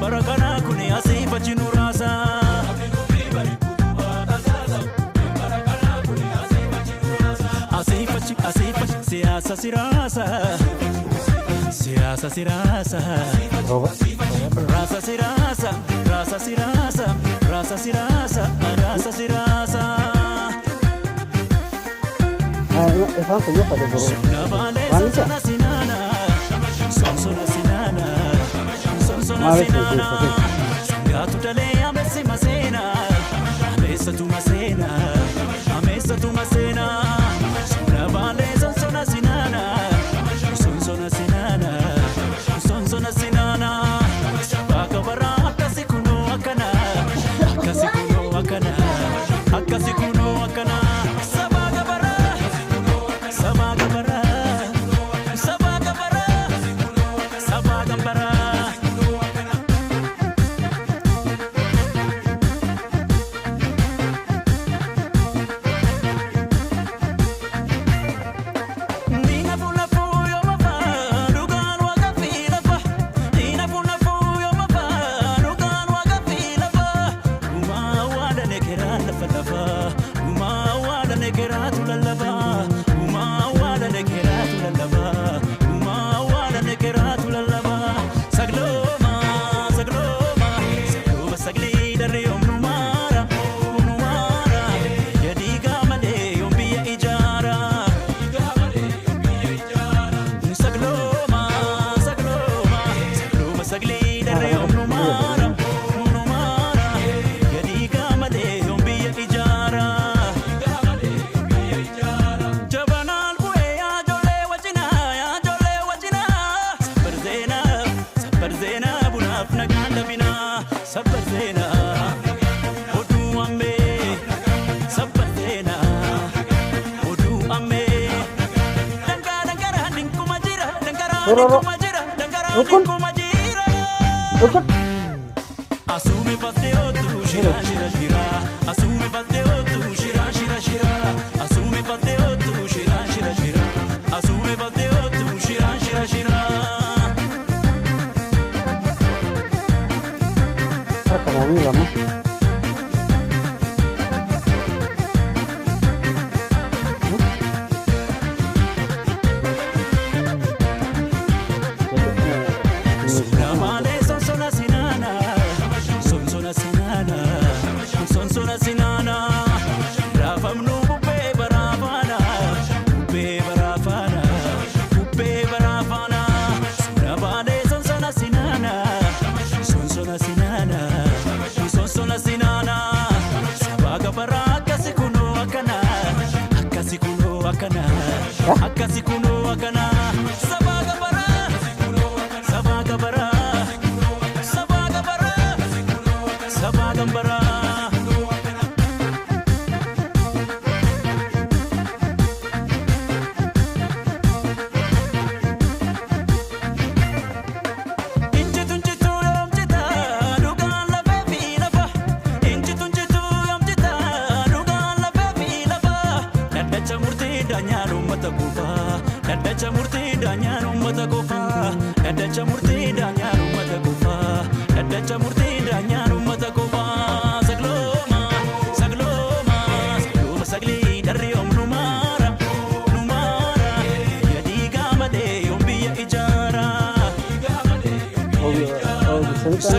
barakana kuni asifa chinurasa asifa siyasa sirasa siyasa sirasa rasa sirasa rasa sirasa rasa sirasa rasa sirasa Efendim yok hadi bro. Sonsona sinana sonsona sinana sonsona sinana Gatu dale amesi masena amesa tu masena amesa tu masena Nabale sonsona sinana sonsona sinana sonsona sinana Baka bara akasikuno akana akasikuno akana akasikuno akana Rukun. Rukun. Asume pateo tu shira shira shira asume pateo tu shira shira shira asume pateo tu shira shira shira asume pateo tu shira shira shira Apa lagi kamu? Hah? Daddacha murtii daanyaan uummata qofaa Daddacha murtii daanyaan uummata qofaa Daddacha murtii daanyaan uummata qofaa Saglooma saglooma saglooma saglii darri yoom numaara numaara Yadii gaamadee yoom biyya ijaara Oh, bisa